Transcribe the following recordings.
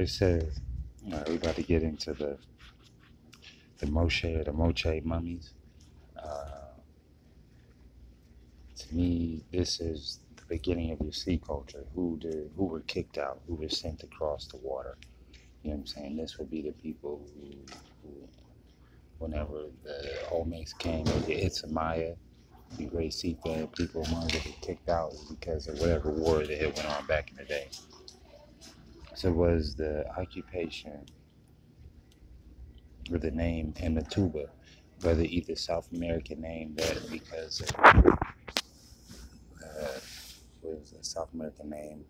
it says we about to get into the Moshe or the Moche mummies. Uh, to me, this is the beginning of your sea culture. Who were kicked out? Who were sent across the water? You know what I'm saying? This would be the people who whenever the Olmecs came, or the Itzamaya, the great seafaring people, ones that were kicked out because of whatever war that had went on back in the day. So it was the occupation or the name Manitoba, whether either South American name that because was a South American name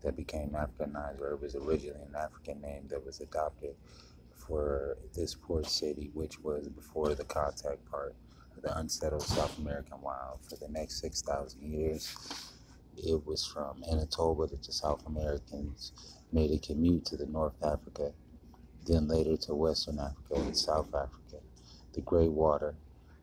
that became Africanized, or it was originally an African name that was adopted for this port city, which was before the contact part of the unsettled South American wild. For the next 6,000 years, it was from Manitoba that the South Americans made a commute to the North Africa, then later to Western Africa and South Africa. The Grey Water,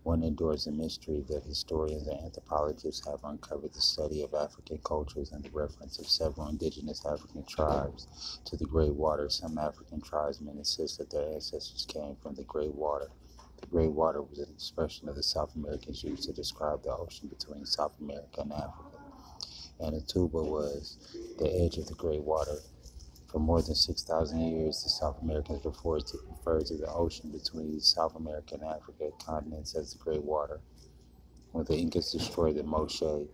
one endures a mystery that historians and anthropologists have uncovered the study of African cultures and the reference of several indigenous African tribes to the Grey Water. Some African tribesmen insist that their ancestors came from the Grey Water. The Grey Water was an expression of the South Americans used to describe the ocean between South America and Africa. Manitoba was the edge of the Grey Water. For more than 6,000 years, the South Americans referred to the ocean between South America and Africa continents as the Great Water. When the Incas destroyed the Moshe,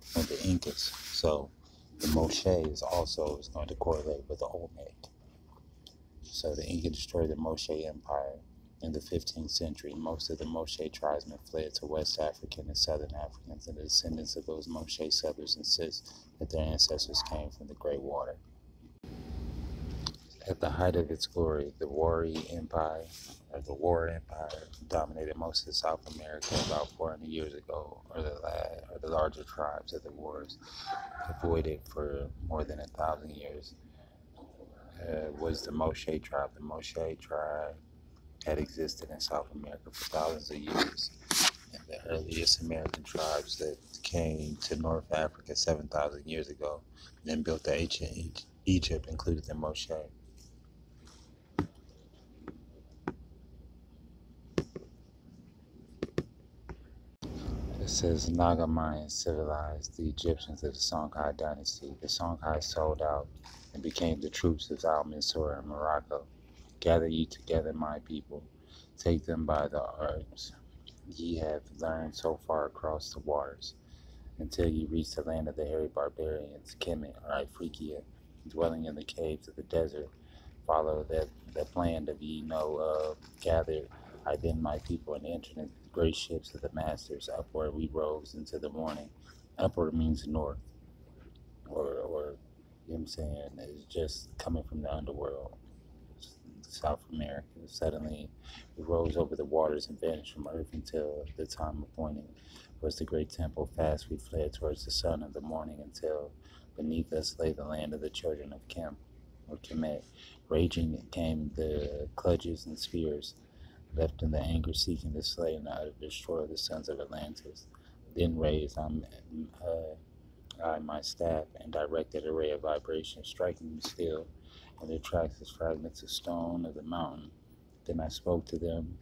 so the Moshe is going to correlate with the Olmec. So the Inca destroyed the Moshe Empire. In the 15th century, most of the Moshe tribesmen fled to West African and Southern Africans, and the descendants of those Moshe settlers insist that their ancestors came from the Great Water. At the height of its glory, the War Empire dominated most of South America about 400 years ago, or the larger tribes of the wars avoided for more than 1,000 years. Was the Moshe tribe. The Moshe tribe had existed in South America for thousands of years. And the earliest American tribes that came to North Africa 7,000 years ago, then built the ancient Egypt, included the Moshe. It says Naga Mayans civilized the Egyptians of the Songhai dynasty. The Songhai sold out and became the troops of Al-Mansur in Morocco. Gather ye together, my people. Take them by the arms. Ye have learned so far across the waters, until ye reach the land of the hairy barbarians, Kemet or Ifriqiya, dwelling in the caves of the desert. Follow that land of ye know of. Gather I then my people and enter into the great ships of the masters. Upward we rose into the morning. Upward means north, or you know what I'm saying, it's just coming from the underworld. South America. Suddenly we rose over the waters and vanished from earth until the time appointed was the great temple. Fast we fled towards the sun of the morning until beneath us lay the land of the children of Kim, or Kemet. Raging came the clutches and spears, left in the anger seeking to slay and to destroy the sons of Atlantis. Then raised I my staff and directed a ray of vibration, striking them still, and their tracks as fragments of stone of the mountain. Then I spoke to them,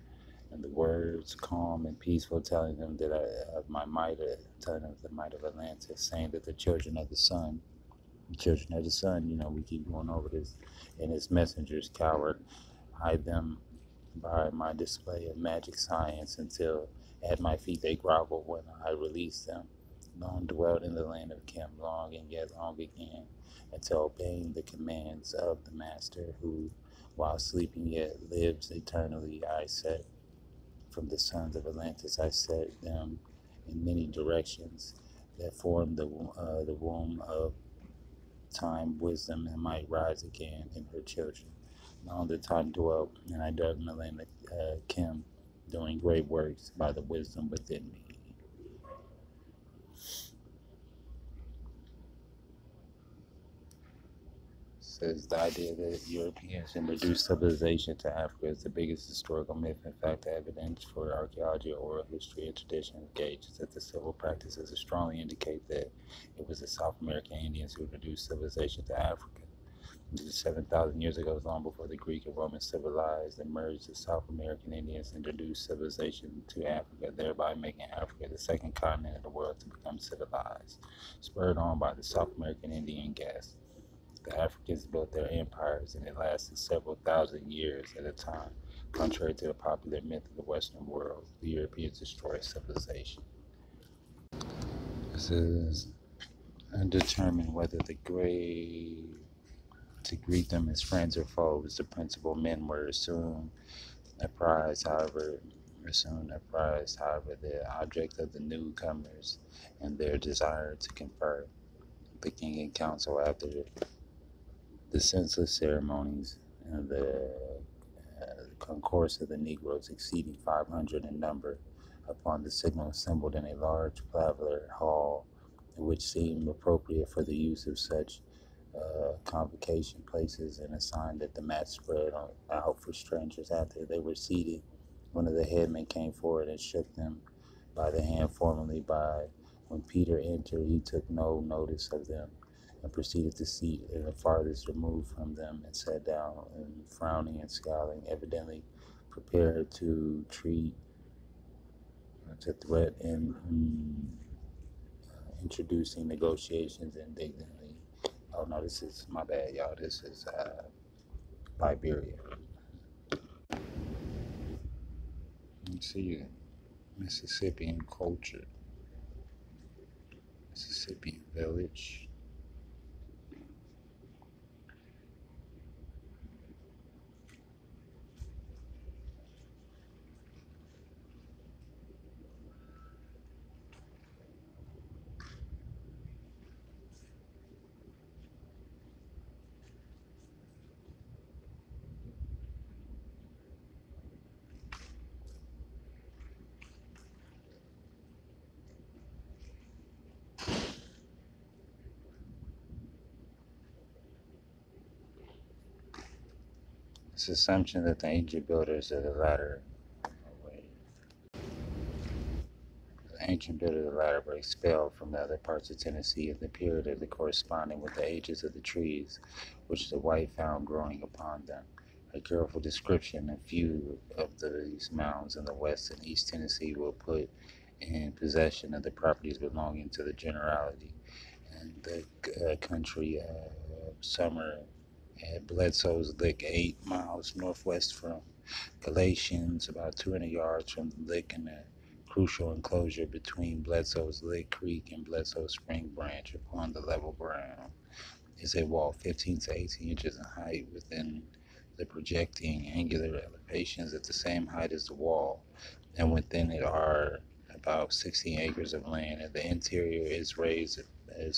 and the words calm and peaceful, telling them that of the might of Atlantis, saying that the children of the sun, we keep going over this, and its messengers cowered, hide them by my display of magic science until at my feet they groveled when I released them. Long dwelt in the land of Kim, long and yet long again, until obeying the commands of the Master, who, while sleeping yet lives eternally, I set from the sons of Atlantis. I set them in many directions that form the womb of time. Wisdom and might rise again in her children. Long the time dwelt, and I dwelt in the land of Kim, doing great works by the wisdom within me. Says the idea that Europeans introduced civilization to Africa is the biggest historical myth. In fact, the evidence for archaeology, oral history, and tradition engages that the civil practices strongly indicate that it was the South American Indians who introduced civilization to Africa. 7,000 years ago, long before the Greek and Roman civilized, emerged the South American Indians introduced civilization to Africa, thereby making Africa the second continent in the world to become civilized. Spurred on by the South American Indian guests, the Africans built their empires, and it lasted several thousand years at a time. Contrary to the popular myth of the Western world, the Europeans destroyed civilization. This is undetermined whether to greet them as friends or foes. The principal men were soon apprised, however, the object of the newcomers and their desire to confer. The king and council, after the senseless ceremonies and the concourse of the Negroes exceeding 500 in number, upon the signal assembled in a large palaver hall, which seemed appropriate for the use of such convocation places, and assigned that the mat spread out for strangers. After they were seated, one of the headmen came forward and shook them by the hand formally. When Peter entered, he took no notice of them and proceeded to seat in the farthest removed from them and sat down, and frowning and scowling, evidently prepared to threat and introducing negotiations indignantly. Oh no, this is my bad, y'all. This is Liberia. Let's see, Mississippian culture, Mississippian village. This assumption that the ancient builders of the latter were expelled from the other parts of Tennessee in the period of the corresponding with the ages of the trees which the white found growing upon them. A careful description of few of these mounds in the west and east Tennessee will put in possession of the properties belonging to the generality and the country of Summer at Bledsoe's Lick, 8 miles northwest from Galatians, about 200 yards from the lick, in the crucial enclosure between Bledsoe's Lick Creek and Bledsoe Spring Branch upon the level ground, is a wall 15 to 18 inches in height within the projecting angular elevations at the same height as the wall, and within it are about 16 acres of land, and the interior is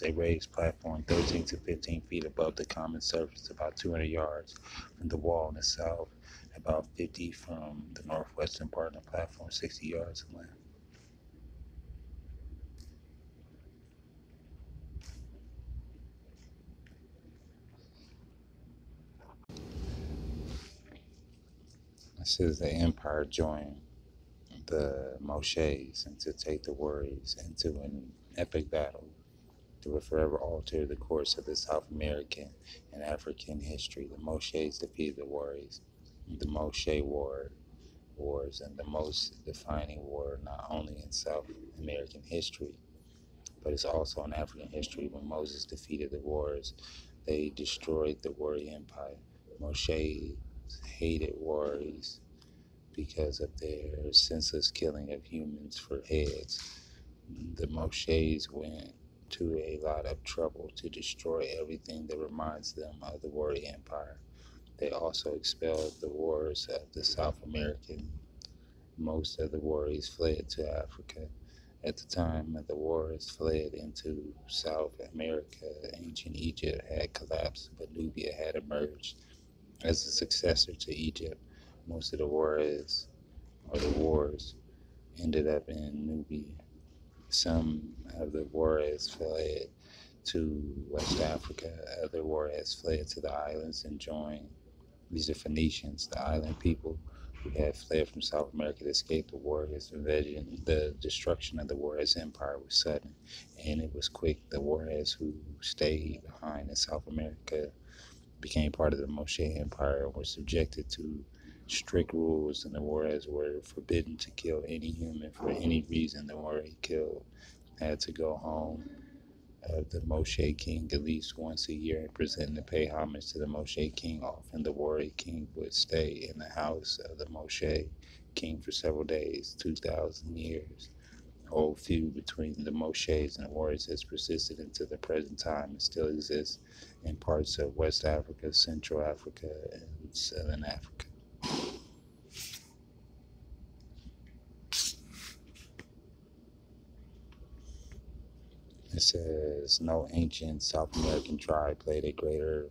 a raised platform 13 to 15 feet above the common surface, about 200 yards from the wall in the south, about 50 from the northwestern part of the platform, 60 yards of land. This is the empire joined the Moshes and to take the warriors into an epic battle that would forever alter the course of the South American and African history. The Moshes defeated the warriors. The Moshe Wars, and the most defining war not only in South American history, but it's also in African history. When Moses defeated the wars, they destroyed the warrior empire. Moshe hated warriors because of their senseless killing of humans for heads. The Moshes went to a lot of trouble to destroy everything that reminds them of the warrior empire. They also expelled the wars of the South American. Most of the warriors fled to Africa. At the time of the wars fled into South America, ancient Egypt had collapsed, but Nubia had emerged as a successor to Egypt. Most of the wars ended up in Nubia. Some of the warriors fled to West Africa. Other warriors fled to the islands and joined. These are Phoenicians, the island people who had fled from South America to escape the warriors' invasion. The destruction of the warriors' empire was sudden, and it was quick. The warriors who stayed behind in South America became part of the Moshe Empire and were subjected to strict rules, and the warriors were forbidden to kill any human for any reason. The warrior killed had to go home of the Moshe King at least once a year and present to pay homage to the Moshe King. Often the warrior king would stay in the house of the Moshe King for several days. 2,000 years. The old feud between the Moshes and the warriors has persisted into the present time and still exists in parts of West Africa, Central Africa, and Southern Africa. It says, no ancient South American tribe played a greater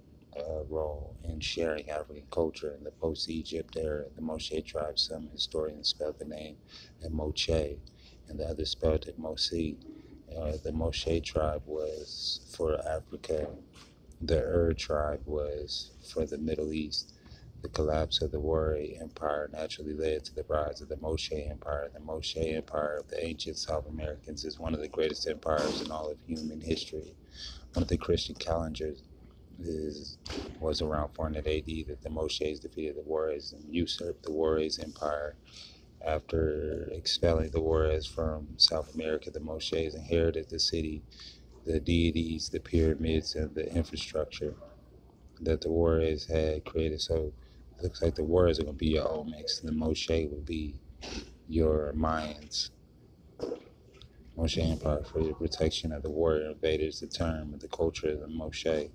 role in sharing African culture in the post-Egypt era. The Moshe tribe, some historians spelled the name as Moche, and the others spelled it Mosi. The Moshe tribe was for Africa. The tribe was for the Middle East. The collapse of the Warrior Empire naturally led to the rise of the Moshe Empire. The Moshe Empire of the ancient South Americans is one of the greatest empires in all of human history. One of the Christian calendars was around 400 AD that the Moshes defeated the Warriors and usurped the Warriors Empire. After expelling the Warriors from South America, the Moshes inherited the city, the deities, the pyramids, and the infrastructure that the Warriors had created. So it looks like the Warriors are going to be your Olmecs, and the Moshe will be your Mayans. Moshe Empire for the protection of the warrior invaders, the term of the culture of the Moshe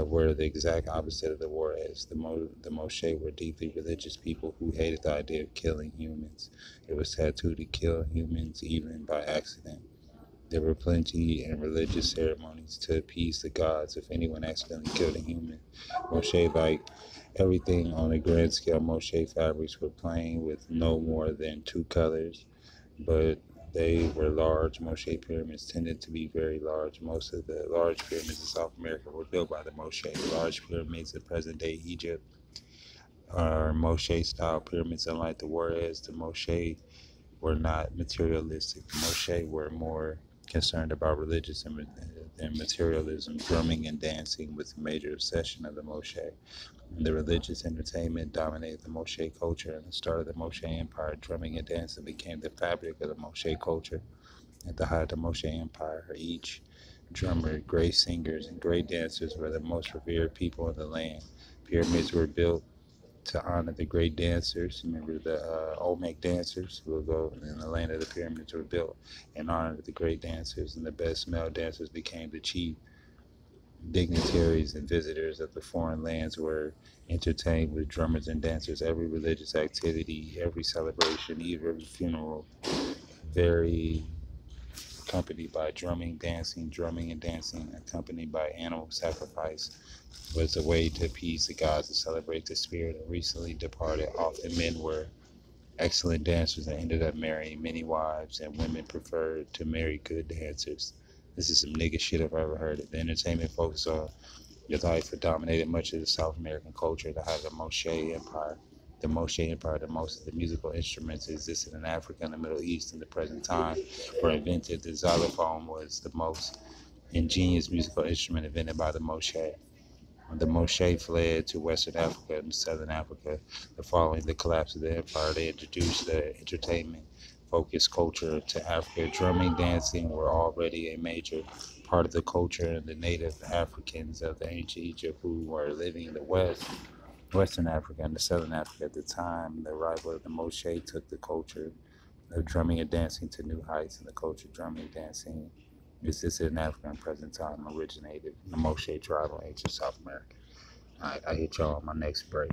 were the exact opposite of the Warriors. The Moshe were deeply religious people who hated the idea of killing humans. It was taboo to kill humans even by accident. There were plenty and religious ceremonies to appease the gods if anyone accidentally killed a human. Moshe, like everything on a grand scale, Moshe fabrics were plain with no more than two colors, but they were large. Moshe pyramids tended to be very large. Most of the large pyramids in South America were built by the Moshe. The large pyramids in present-day Egypt are Moshe-style pyramids. Unlike the Warriors, the Moshe were not materialistic. The Moshe were more concerned about religious and materialism. Drumming and dancing was a major obsession of the Moshe. The religious entertainment dominated the Moshe culture. At the start of the Moshe Empire, drumming and dancing became the fabric of the Moshe culture. At the height of the Moshe Empire, each drummer, great singers, and great dancers were the most revered people in the land. Pyramids were built to honor the great dancers. Remember the Olmec dancers who will go in the land of the pyramids were built in honor of the great dancers, and the best male dancers became the chief dignitaries, and visitors of the foreign lands were entertained with drummers and dancers. Every religious activity, every celebration, even every funeral, very accompanied by drumming and dancing, accompanied by animal sacrifice, was a way to appease the gods and celebrate the spirit of recently departed. Often men were excellent dancers and ended up marrying many wives, and women preferred to marry good dancers. This is some nigga shit if I ever heard it. The entertainment focused on your life had dominated much of the South American culture. The height of the Moshe Empire. The Moshe Empire, the most of the musical instruments that existed in Africa and the Middle East in the present time were invented. The xylophone was the most ingenious musical instrument invented by the Moshe. The Moshe fled to Western Africa and Southern Africa. Following the collapse of the empire, they introduced the entertainment-focused culture to Africa. Drumming, dancing were already a major part of the culture, and the native Africans of the ancient Egypt who were living in the Western Africa and the Southern Africa at the time, the arrival of the Moshe took the culture of drumming and dancing to new heights, and the culture of drumming and dancing existed in Africa in present time, originated in the Moshe tribe of ancient South America. All right, I hit y'all on my next break.